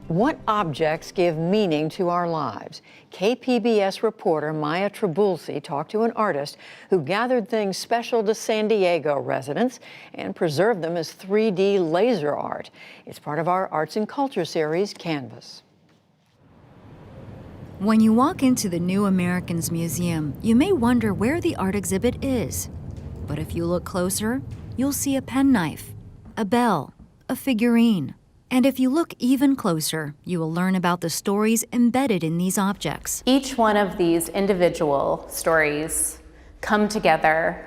What objects give meaning to our lives? KPBS reporter Maya Trabulsi talked to an artist who gathered things special to San Diego residents and preserved them as 3D laser art. It's part of our Arts and Culture series, Canvas. When you walk into the New Americans Museum, you may wonder where the art exhibit is. But if you look closer, you'll see a penknife, a bell, a figurine. And if you look even closer, you will learn about the stories embedded in these objects. Each one of these individual stories come together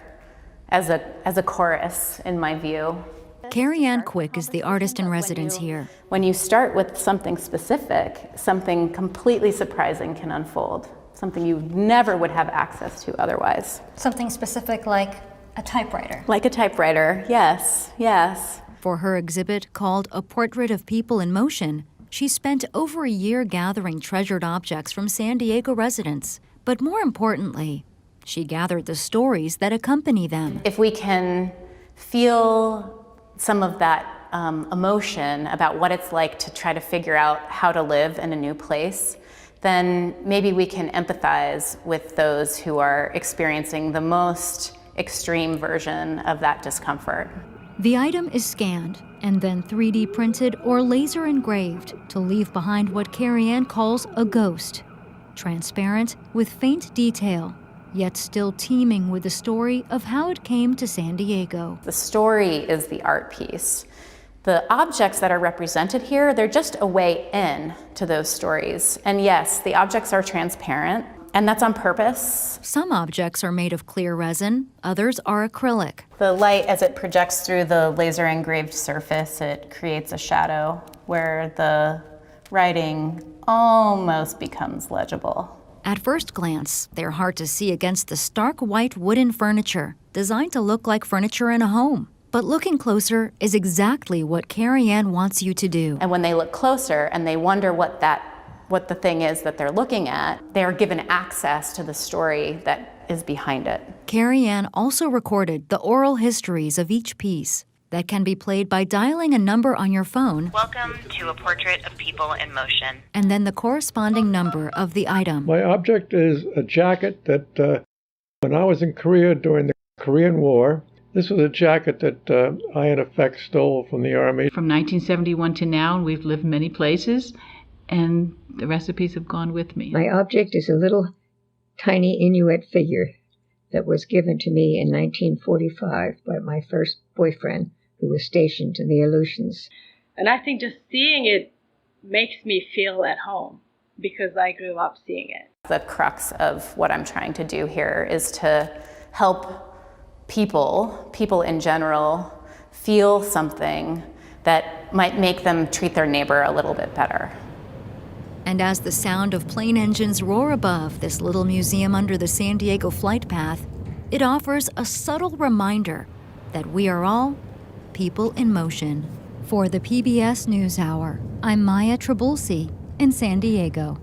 as a chorus, in my view. Kerianne Quick is the artist in residence here. When you start with something specific, something completely surprising can unfold, something you never would have access to otherwise. Something specific like a typewriter. Like a typewriter, yes, yes. For her exhibit called A Portrait of People in Motion, she spent over a year gathering treasured objects from San Diego residents. But more importantly, she gathered the stories that accompany them. If we can feel some of that emotion about what it's like to try to figure out how to live in a new place, then maybe we can empathize with those who are experiencing the most extreme version of that discomfort. The item is scanned and then 3D printed or laser engraved to leave behind what Kerianne calls a ghost. Transparent with faint detail, yet still teeming with the story of how it came to San Diego. The story is the art piece. The objects that are represented here, they're just a way in to those stories. And yes, the objects are transparent, and that's on purpose. Some objects are made of clear resin, others are acrylic. The light, as it projects through the laser engraved surface, it creates a shadow where the writing almost becomes legible. At first glance, they're hard to see against the stark white wooden furniture, designed to look like furniture in a home. But looking closer is exactly what Kerianne wants you to do. And when they look closer and they wonder what the thing is that they're looking at, they are given access to the story that is behind it. Kerianne also recorded the oral histories of each piece that can be played by dialing a number on your phone. Welcome to A Portrait of People in Motion. And then the corresponding number of the item. My object is a jacket that when I was in Korea during the Korean War, this was a jacket that I in effect stole from the Army. From 1971 to now, we've lived many places, and the recipes have gone with me. My object is a little tiny Inuit figure that was given to me in 1945 by my first boyfriend, who was stationed in the Aleutians. And I think just seeing it makes me feel at home because I grew up seeing it. The crux of what I'm trying to do here is to help people in general, feel something that might make them treat their neighbor a little bit better. And as the sound of plane engines roar above this little museum under the San Diego flight path, it offers a subtle reminder that we are all people in motion. For the PBS NewsHour, I'm Maya Trabulsi in San Diego.